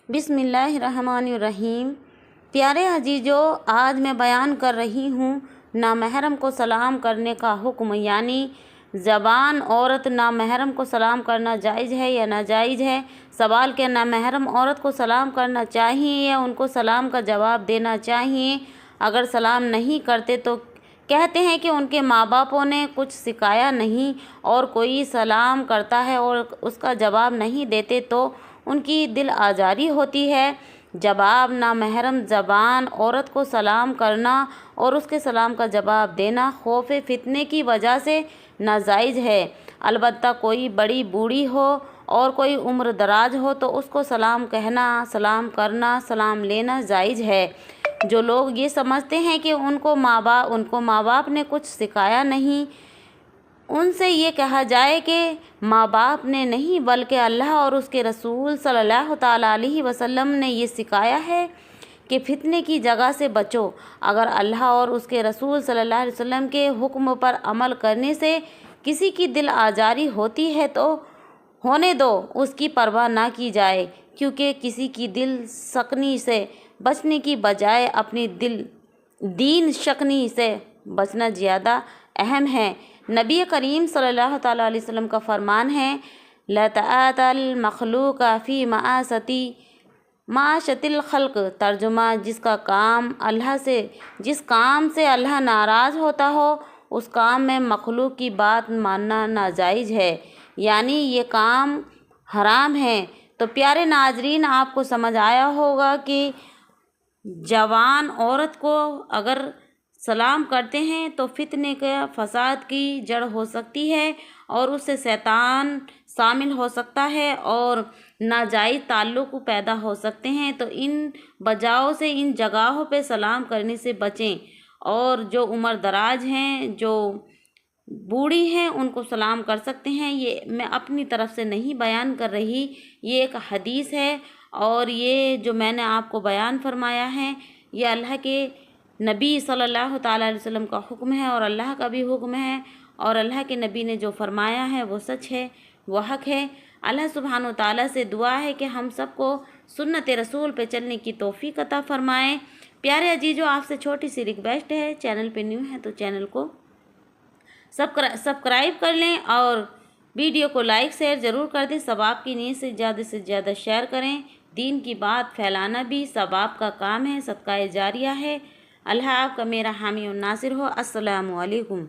بسم اللہ الرحمن الرحیم۔ پیارے عزیزو، آج میں بیان کر رہی ہوں نامحرم کو سلام کرنے کا حکم، یعنی زبان عورت نامحرم کو سلام کرنا جائز ہے یا ناجائز ہے۔ سوال کہ نامحرم عورت کو سلام کرنا چاہیے یا ان کو سلام کا جواب دینا چاہیے؟ اگر سلام نہیں کرتے تو کہتے ہیں کہ ان کے ماں باپوں نے کچھ سکھایا نہیں، اور کوئی سلام کرتا ہے اور اس کا جواب نہیں دیتے تو ان کی دل آزاری ہوتی ہے۔ جواب: نامحرم زبان عورت کو سلام کرنا اور اس کے سلام کا جواب دینا خوف فتنے کی وجہ سے ناجائز ہے، البتہ کوئی بڑی بوڑھی ہو اور کوئی عمر دراز ہو تو اس کو سلام کہنا، سلام کرنا، سلام لینا جائز ہے۔ جو لوگ یہ سمجھتے ہیں کہ ان کو ماں باپ نے کچھ سکھایا نہیں، ان سے یہ کہا جائے کہ ماں باپ نے نہیں بلکہ اللہ اور اس کے رسول صلی اللہ تعالیٰ علیہ وسلم نے یہ سکھایا ہے کہ فتنے کی جگہ سے بچو۔ اگر اللہ اور اس کے رسول صلی اللہ علیہ وسلم کے حکم پر عمل کرنے سے کسی کی دل آزاری ہوتی ہے تو ہونے دو، اس کی پرواہ نہ کی جائے، کیونکہ کسی کی دل شکنی سے بچنے کی بجائے اپنی دین شکنی سے بچنا زیادہ اہم ہے۔ نبی کریم صلی اللہ تعالیٰ علیہ وسلم کا فرمان ہے: لا طاعۃ المخلوق فی معصیۃ الخالق۔ ترجمہ: جس کام سے اللہ ناراض ہوتا ہو اس کام میں مخلوق کی بات ماننا ناجائز ہے، یعنی یہ کام حرام ہے۔ تو پیارے ناظرین، آپ کو سمجھ آیا ہوگا کہ جوان عورت کو اگر سلام کرتے ہیں تو فتنے کا فساد کی جڑ ہو سکتی ہے اور اس سے شیطان شامل ہو سکتا ہے اور ناجائز تعلق پیدا ہو سکتے ہیں۔ تو ان وجہوں سے ان جگہوں پہ سلام کرنے سے بچیں، اور جو عمر دراز ہیں، جو بوڑھی ہیں، ان کو سلام کر سکتے ہیں۔ یہ میں اپنی طرف سے نہیں بیان کر رہی، یہ ایک حدیث ہے، اور یہ جو میں نے آپ کو بیان فرمایا ہے یہ اللہ کے نبی صلی اللہ تعالیٰ علیہ وسلم کا حکم ہے، اور اللہ کا بھی حکم ہے، اور اللہ کے نبی نے جو فرمایا ہے وہ سچ ہے، وہ حق ہے۔ اللہ سبحانہ و تعالیٰ سے دعا ہے کہ ہم سب کو سنت رسول پہ چلنے کی توفیق عطا فرمائے۔ پیارے عزیزو، آپ سے چھوٹی سی ریکویسٹ ہے، چینل پہ نیو ہے تو چینل کو سبسکرائب کر لیں اور ویڈیو کو لائک شیئر ضرور کر دیں۔ ثواب کی نیت سے زیادہ شیئر کریں۔ دین کی بات پھیلانا بھی ثواب کا کام ہے، صدقہ جاریہ ہے۔ اللہ آپ کا میرا حامی و ناصر ہو۔ السلام علیکم۔